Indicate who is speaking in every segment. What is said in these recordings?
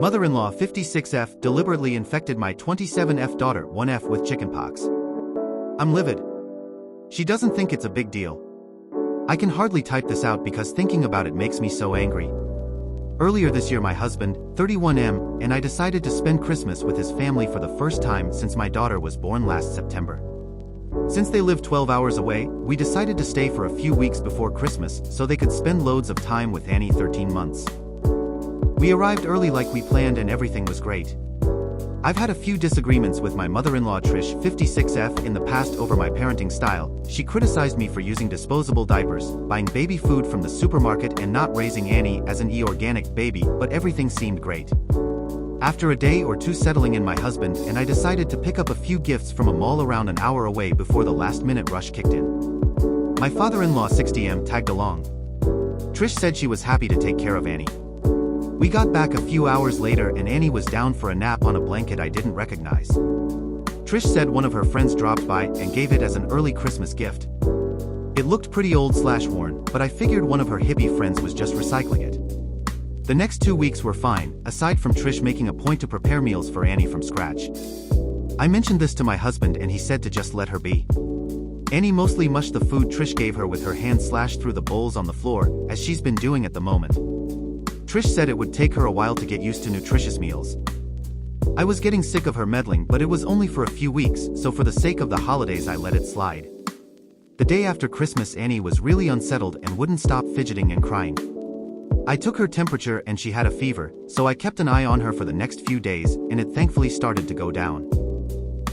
Speaker 1: Mother-in-law 56F deliberately infected my 27F daughter 1F with chickenpox. I'm livid. She doesn't think it's a big deal. I can hardly type this out because thinking about it makes me so angry. Earlier this year my husband, 31M, and I decided to spend Christmas with his family for the first time since my daughter was born last September. Since they live 12 hours away, we decided to stay for a few weeks before Christmas so they could spend loads of time with Annie 13 months. We arrived early like we planned and everything was great. I've had a few disagreements with my mother-in-law Trish 56F in the past over my parenting style. She criticized me for using disposable diapers, buying baby food from the supermarket and not raising Annie as an organic baby, but everything seemed great. After a day or two settling in, my husband and I decided to pick up a few gifts from a mall around an hour away before the last-minute rush kicked in. My father-in-law 60M tagged along. Trish said she was happy to take care of Annie. We got back a few hours later and Annie was down for a nap on a blanket I didn't recognize. Trish said one of her friends dropped by and gave it as an early Christmas gift. It looked pretty old/worn, but I figured one of her hippie friends was just recycling it. The next 2 weeks were fine, aside from Trish making a point to prepare meals for Annie from scratch. I mentioned this to my husband and he said to just let her be. Annie mostly mushed the food Trish gave her with her hand slashed through the bowls on the floor, as she's been doing at the moment. Trish said it would take her a while to get used to nutritious meals. I was getting sick of her meddling, but it was only for a few weeks, so for the sake of the holidays I let it slide. The day after Christmas Annie was really unsettled and wouldn't stop fidgeting and crying. I took her temperature and she had a fever, so I kept an eye on her for the next few days, and it thankfully started to go down.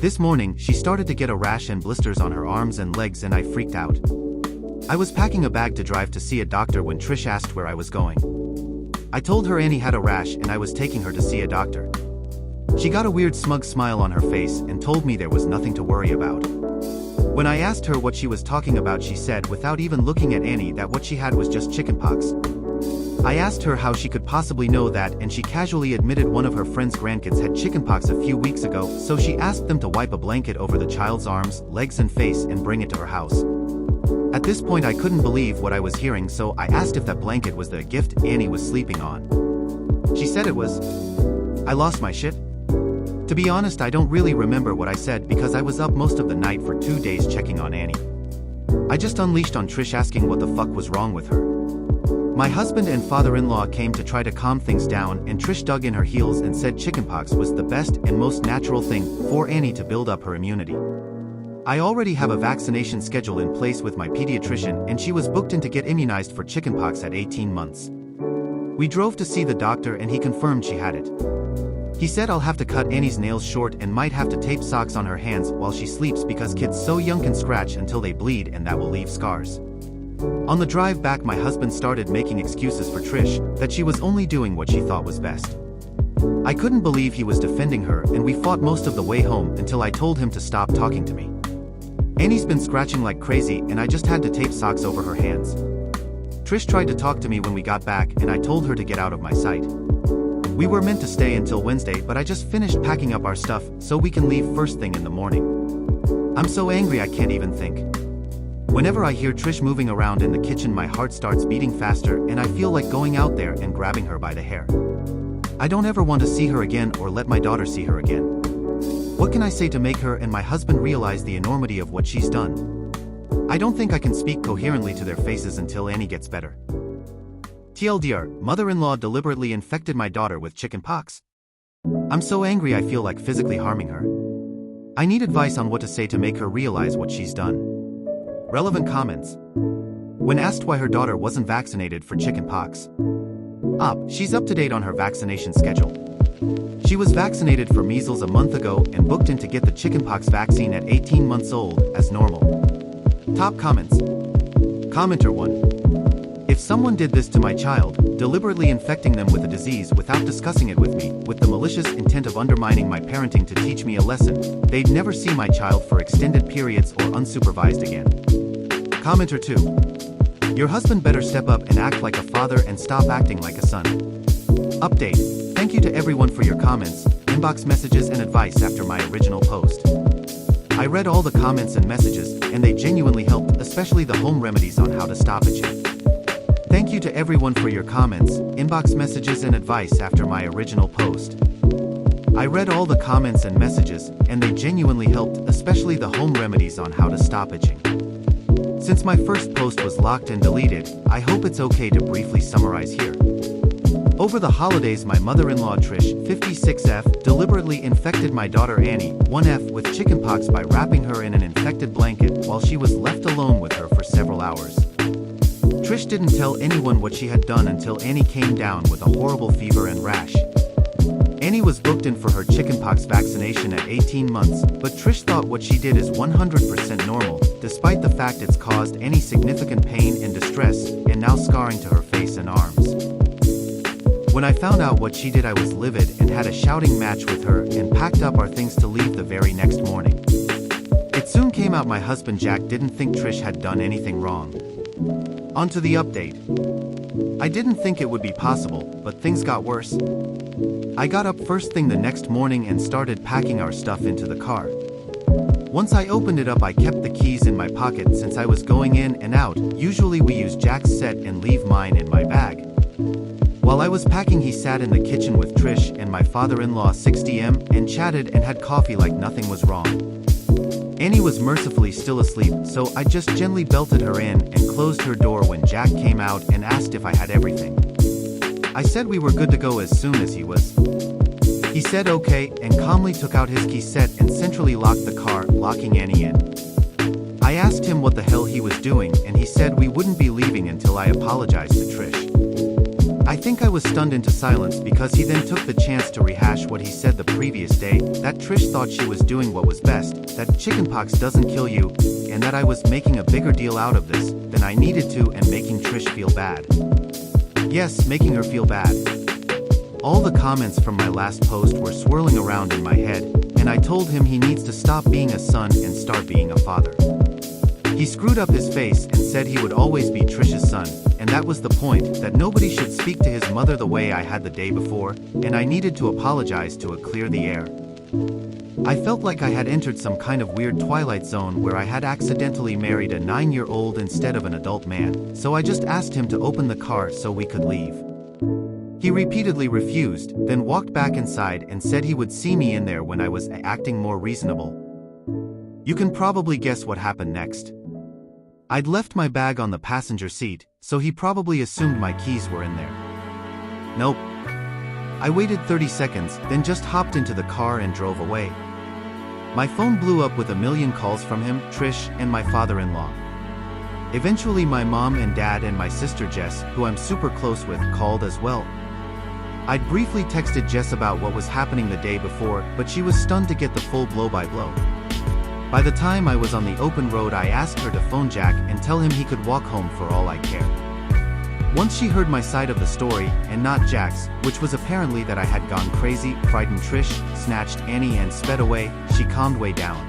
Speaker 1: This morning, she started to get a rash and blisters on her arms and legs and I freaked out. I was packing a bag to drive to see a doctor when Trish asked where I was going. I told her Annie had a rash and I was taking her to see a doctor. She got a weird smug smile on her face and told me there was nothing to worry about. When I asked her what she was talking about, she said without even looking at Annie that what she had was just chickenpox. I asked her how she could possibly know that and she casually admitted one of her friend's grandkids had chickenpox a few weeks ago, so she asked them to wipe a blanket over the child's arms, legs and face and bring it to her house. At this point I couldn't believe what I was hearing, so I asked if that blanket was the gift Annie was sleeping on. She said it was. I lost my shit. To be honest, I don't really remember what I said because I was up most of the night for 2 days checking on Annie. I just unleashed on Trish asking what the fuck was wrong with her. My husband and father-in-law came to try to calm things down and Trish dug in her heels and said chickenpox was the best and most natural thing for Annie to build up her immunity. I already have a vaccination schedule in place with my pediatrician and she was booked in to get immunized for chickenpox at 18 months. We drove to see the doctor and he confirmed she had it. He said I'll have to cut Annie's nails short and might have to tape socks on her hands while she sleeps because kids so young can scratch until they bleed and that will leave scars. On the drive back my husband started making excuses for Trish, that she was only doing what she thought was best. I couldn't believe he was defending her and we fought most of the way home until I told him to stop talking to me. Annie's been scratching like crazy and I just had to tape socks over her hands. Trish tried to talk to me when we got back and I told her to get out of my sight. We were meant to stay until Wednesday, but I just finished packing up our stuff so we can leave first thing in the morning. I'm so angry I can't even think. Whenever I hear Trish moving around in the kitchen my heart starts beating faster and I feel like going out there and grabbing her by the hair. I don't ever want to see her again or let my daughter see her again. What can I say to make her and my husband realize the enormity of what she's done? I don't think I can speak coherently to their faces until Annie gets better. TLDR, mother-in-law deliberately infected my daughter with chickenpox. I'm so angry I feel like physically harming her. I need advice on what to say to make her realize what she's done. Relevant comments. When asked why her daughter wasn't vaccinated for chickenpox. She's up to date on her vaccination schedule. She was vaccinated for measles a month ago and booked in to get the chickenpox vaccine at 18 months old, as normal. Top comments. Commenter 1. If someone did this to my child, deliberately infecting them with a disease without discussing it with me, with the malicious intent of undermining my parenting to teach me a lesson, they'd never see my child for extended periods or unsupervised again. Commenter 2. Your husband better step up and act like a father and stop acting like a son. Update. Thank you to everyone for your comments, inbox messages and advice after my original post. I read all the comments and messages, and they genuinely helped, especially the home remedies on how to stop itching. Thank you to everyone for your comments, inbox messages and advice after my original post. I read all the comments and messages, and they genuinely helped, especially the home remedies on how to stop itching. Since my first post was locked and deleted, I hope it's okay to briefly summarize here. Over the holidays, my mother-in-law Trish, 56F, deliberately infected my daughter Annie, 1F, with chickenpox by wrapping her in an infected blanket while she was left alone with her for several hours. Trish didn't tell anyone what she had done until Annie came down with a horrible fever and rash. Annie was booked in for her chickenpox vaccination at 18 months, but Trish thought what she did is 100% normal, despite the fact it's caused Annie significant pain and distress, and now scarring to her face and arms. When I found out what she did, I was livid and had a shouting match with her and packed up our things to leave the very next morning. It soon came out my husband Jack didn't think Trish had done anything wrong. On to the update. I didn't think it would be possible, but things got worse. I got up first thing the next morning and started packing our stuff into the car. Once I opened it up, I kept the keys in my pocket since I was going in and out. Usually we use Jack's set and leave mine in my bag. While I was packing, he sat in the kitchen with Trish and my father-in-law 60M and chatted and had coffee like nothing was wrong. Annie was mercifully still asleep, so I just gently belted her in and closed her door when Jack came out and asked if I had everything. I said we were good to go as soon as he was. He said okay and calmly took out his key set and centrally locked the car, locking Annie in. I asked him what the hell he was doing and he said we wouldn't be leaving until I apologized to Trish. I think I was stunned into silence because he then took the chance to rehash what he said the previous day, that Trish thought she was doing what was best, that chickenpox doesn't kill you, and that I was making a bigger deal out of this than I needed to and making Trish feel bad. Yes, making her feel bad. All the comments from my last post were swirling around in my head, and I told him he needs to stop being a son and start being a father. He screwed up his face and said he would always be Trish's son, and that was the point, that nobody should speak to his mother the way I had the day before, and I needed to apologize to clear the air. I felt like I had entered some kind of weird twilight zone where I had accidentally married a 9-year-old instead of an adult man, so I just asked him to open the car so we could leave. He repeatedly refused, then walked back inside and said he would see me in there when I was acting more reasonable. You can probably guess what happened next. I'd left my bag on the passenger seat, so he probably assumed my keys were in there. Nope. I waited 30 seconds, then just hopped into the car and drove away. My phone blew up with a million calls from him, Trish, and my father-in-law. Eventually my mom and dad and my sister Jess, who I'm super close with, called as well. I'd briefly texted Jess about what was happening the day before, but she was stunned to get the full blow-by-blow. By the time I was on the open road, I asked her to phone Jack and tell him he could walk home for all I cared. Once she heard my side of the story, and not Jack's, which was apparently that I had gone crazy, frightened Trish, snatched Annie and sped away, she calmed way down.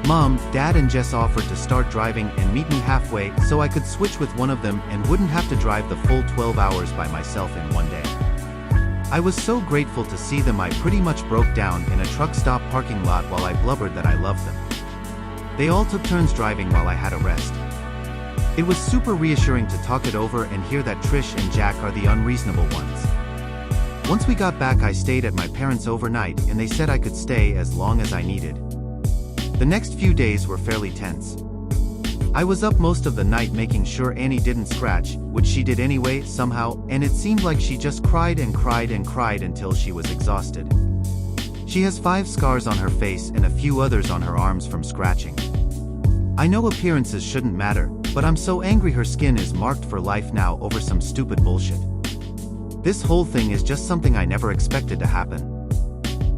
Speaker 1: Mom, Dad and Jess offered to start driving and meet me halfway so I could switch with one of them and wouldn't have to drive the full 12 hours by myself in one day. I was so grateful to see them. I pretty much broke down in a truck stop parking lot while I blubbered that I loved them. They all took turns driving while I had a rest. It was super reassuring to talk it over and hear that Trish and Jack are the unreasonable ones. Once we got back, I stayed at my parents' overnight and they said I could stay as long as I needed. The next few days were fairly tense. I was up most of the night making sure Annie didn't scratch, which she did anyway, somehow, and it seemed like she just cried and cried and cried until she was exhausted. She has 5 scars on her face and a few others on her arms from scratching. I know appearances shouldn't matter, but I'm so angry her skin is marked for life now over some stupid bullshit. This whole thing is just something I never expected to happen.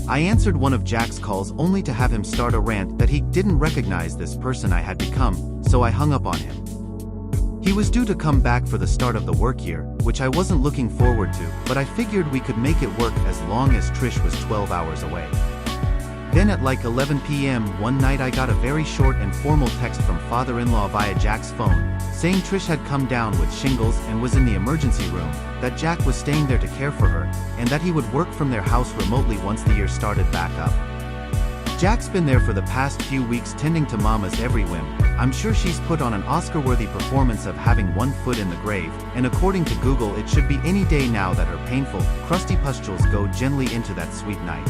Speaker 1: I answered one of Jack's calls only to have him start a rant that he didn't recognize this person I had become, so I hung up on him. He was due to come back for the start of the work year, which I wasn't looking forward to, but I figured we could make it work as long as Trish was 12 hours away. Then at like 11 p.m. one night I got a very short and formal text from father-in-law via Jack's phone, saying Trish had come down with shingles and was in the emergency room, that Jack was staying there to care for her, and that he would work from their house remotely once the year started back up. Jack's been there for the past few weeks tending to Mama's every whim. I'm sure she's put on an Oscar-worthy performance of having one foot in the grave, and according to Google it should be any day now that her painful, crusty pustules go gently into that sweet night.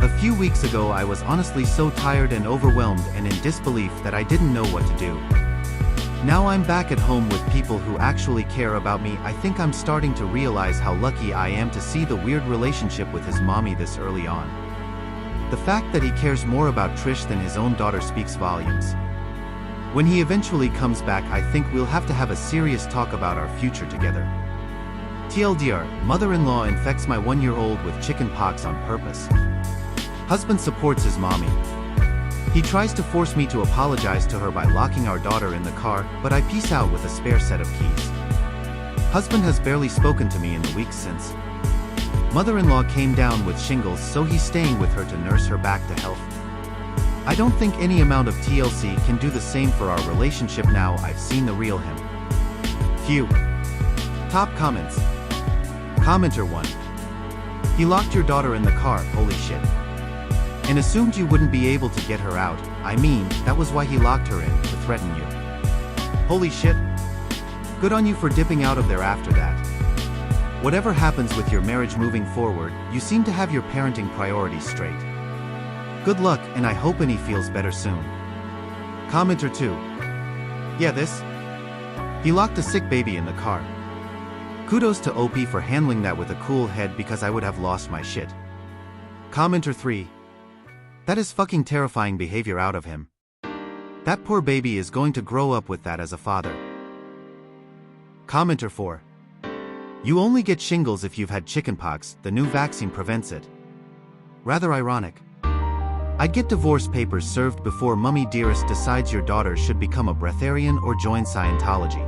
Speaker 1: A few weeks ago I was honestly so tired and overwhelmed and in disbelief that I didn't know what to do. Now I'm back at home with people who actually care about me. I think I'm starting to realize how lucky I am to see the weird relationship with his mommy this early on. The fact that he cares more about Trish than his own daughter speaks volumes. When he eventually comes back, I think we'll have to have a serious talk about our future together. TLDR, mother-in-law infects my 1-year-old with chickenpox on purpose. Husband supports his mommy. He tries to force me to apologize to her by locking our daughter in the car, but I peace out with a spare set of keys. Husband has barely spoken to me in the weeks since. Mother-in-law came down with shingles, so he's staying with her to nurse her back to health. I don't think any amount of TLC can do the same for our relationship now I've seen the real him. Phew. Top comments. Commenter 1. He locked your daughter in the car, holy shit. And assumed you wouldn't be able to get her out. I mean, that was why he locked her in, to threaten you. Holy shit. Good on you for dipping out of there after that. Whatever happens with your marriage moving forward, you seem to have your parenting priorities straight. Good luck, and I hope Annie feels better soon. Commenter 2. Yeah, this? He locked a sick baby in the car. Kudos to OP for handling that with a cool head, because I would have lost my shit. Commenter 3. That is fucking terrifying behavior out of him. That poor baby is going to grow up with that as a father. Commenter 4. You only get shingles if you've had chickenpox, the new vaccine prevents it. Rather ironic. I'd get divorce papers served before Mummy Dearest decides your daughter should become a breatharian or join Scientology.